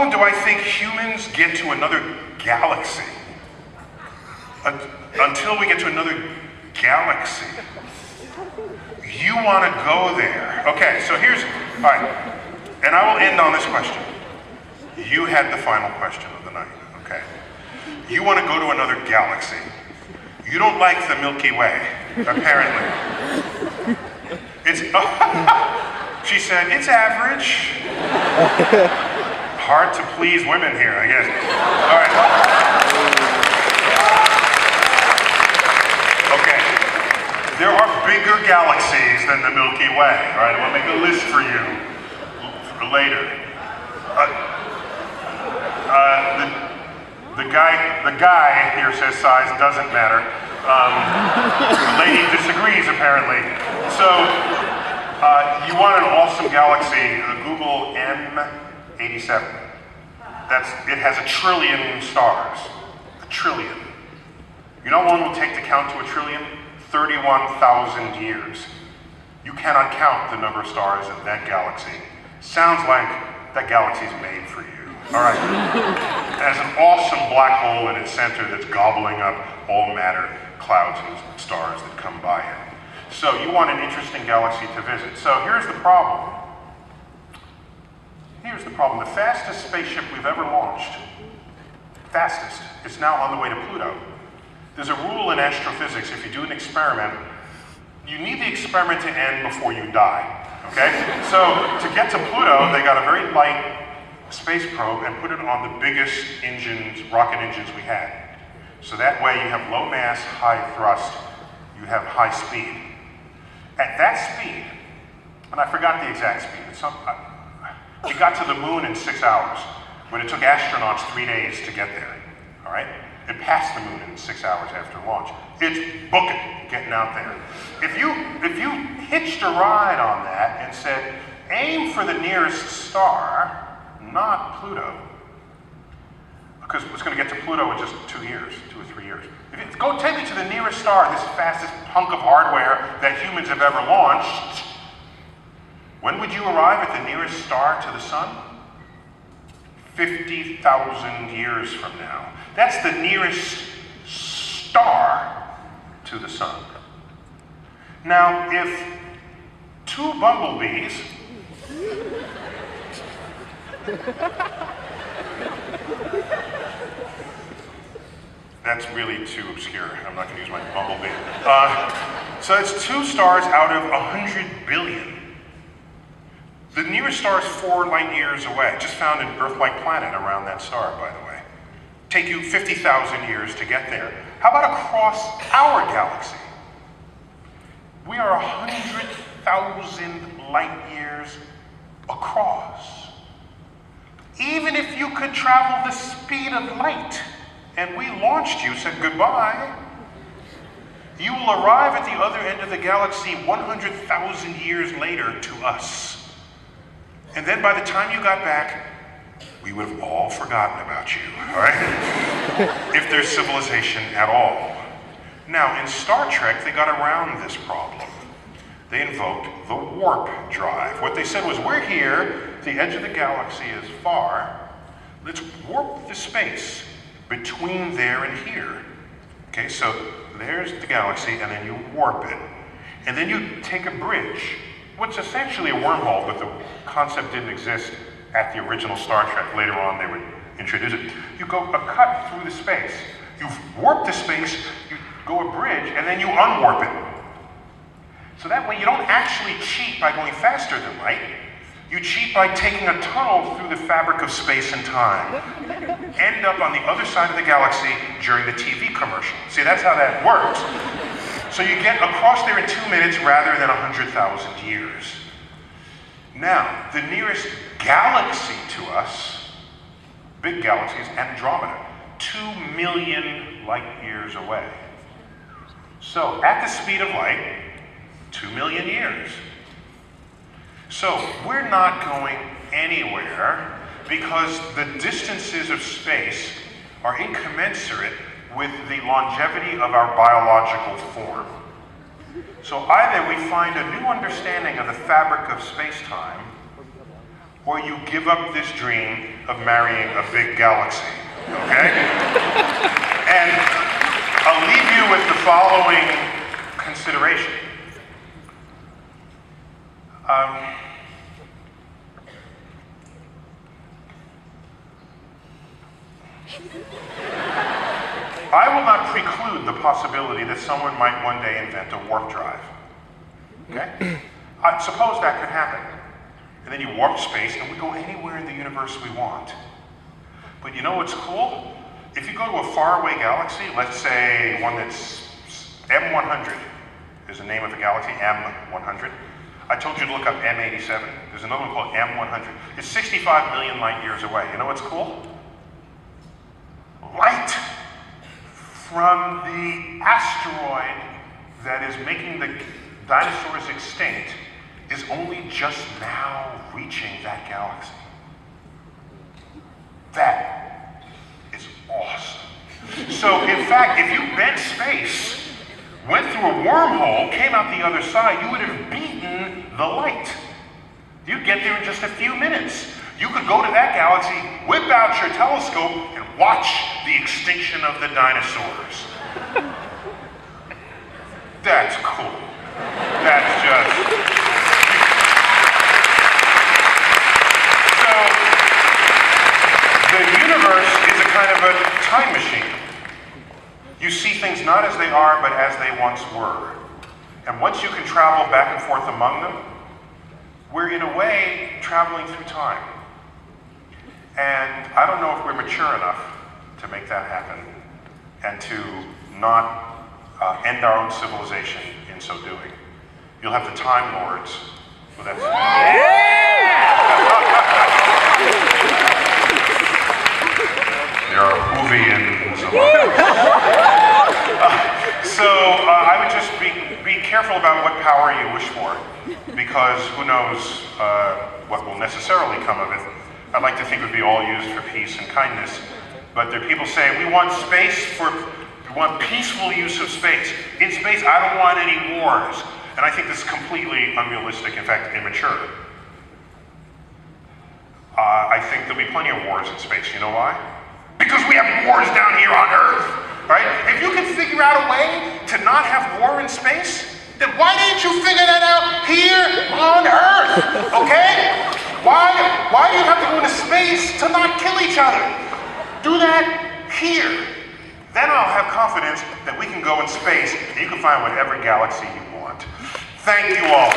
long do I think humans get to another galaxy? Until we get to another galaxy. You want to go there. Okay, so here's, all right, and I will end on this question. You had the final question of the night, okay? You want to go to another galaxy. You don't like the Milky Way, apparently. It's, she said, it's average. Hard to please women here, I guess. All right. Okay. There are bigger galaxies than the Milky Way, all right? We'll make a list for you for later. The guy here says size doesn't matter. The lady disagrees, apparently. So, you want an awesome galaxy, the Google M87. It has 1 trillion stars. 1 trillion. You know how long it will take to count to 1 trillion? 31,000 years. You cannot count the number of stars in that galaxy. Sounds like that galaxy's made for you. All right. It has an awesome black hole in its center that's gobbling up all matter, clouds and stars that come by it. So you want an interesting galaxy to visit. So here's the problem. Here's the problem. The fastest spaceship we've ever launched, fastest, is now on the way to Pluto. There's a rule in astrophysics, if you do an experiment, you need the experiment to end before you die, okay? So to get to Pluto, they got a very light space probe and put it on the biggest engines, rocket engines we had. So that way you have low mass, high thrust, you have high speed. At that speed, and I forgot the exact speed, it got to the moon in 6 hours, when it took astronauts 3 days to get there, all right? It passed the moon in 6 hours after launch. It's booking, getting out there. If you hitched a ride on that and said, aim for the nearest star, not Pluto, because it's going to get to Pluto in just 2 years, 2 or 3 years. Go take me to the nearest star, this fastest hunk of hardware that humans have ever launched. When would you arrive at the nearest star to the sun? 50,000 years from now. That's the nearest star to the sun. Now, if 2 bumblebees that's really too obscure. I'm not going to use my bumblebee. So it's 2 stars out of 100 billion. The nearest star is 4 light years away. Just found an Earth-like planet around that star, by the way. Take you 50,000 years to get there. How about across our galaxy? We are 100,000 light years across. Even if you could travel the speed of light, and we launched you, said goodbye, you will arrive at the other end of the galaxy 100,000 years later to us. And then by the time you got back, we would have all forgotten about you, all right? If there's civilization at all. Now, in Star Trek, they got around this problem. They invoked the warp drive. What they said was, we're here, the edge of the galaxy is far, let's warp the space between there and here. Okay, so there's the galaxy, and then you warp it. And then you take a bridge, what's essentially a wormhole, but the concept didn't exist at the original Star Trek. Later on, they would introduce it. You go a cut through the space. You warp the space, you go a bridge, and then you unwarp it. So that way you don't actually cheat by going faster than light. You cheat by taking a tunnel through the fabric of space and time. End up on the other side of the galaxy during the TV commercial. See, that's how that works. So you get across there in 2 minutes rather than 100,000 years. Now, the nearest galaxy to us, big galaxy, is Andromeda, 2 million light years away. So at the speed of light, 2 million years. So we're not going anywhere because the distances of space are incommensurate with the longevity of our biological form. So either we find a new understanding of the fabric of space-time, or you give up this dream of marrying a big galaxy, okay? And I'll leave you with the following consideration. I will not preclude the possibility that someone might one day invent a warp drive. Okay? Suppose that could happen. And then you warp space and we go anywhere in the universe we want. But you know what's cool? If you go to a faraway galaxy, let's say one that's M100 is the name of the galaxy, M100. I told you to look up M87. There's another one called M100. It's 65 million light years away. You know what's cool? Light from the asteroid that is making the dinosaurs extinct is only just now reaching that galaxy. That is awesome. So in fact, if you bent space, went through a wormhole, came out the other side, you would have beaten the light. You'd get there in just a few minutes. You could go to that galaxy, whip out your telescope, and watch the extinction of the dinosaurs. That's cool. That's just... So, the universe is a kind of a time machine. You see things not as they are, but as they once were. And once you can travel back and forth among them, we're in a way traveling through time. And I don't know if we're mature enough to make that happen and to not end our own civilization in so doing. You'll have the Time Lords. Well, that's there are Whovians among us. So I would just be careful about what power you wish for, because who knows what will necessarily come of it. I'd like to think it would be all used for peace and kindness. But there are people saying, we want peaceful use of space. In space, I don't want any wars. And I think this is completely unrealistic, in fact, immature. I think there'll be plenty of wars in space. You know why? Because we have wars down here on Earth, right? If you can figure out a way to not have war in space, then why didn't you figure that out here on Earth, okay? Why do you have to go into space to not kill each other? Do that here. Then I'll have confidence that we can go in space and you can find whatever galaxy you want. Thank you all.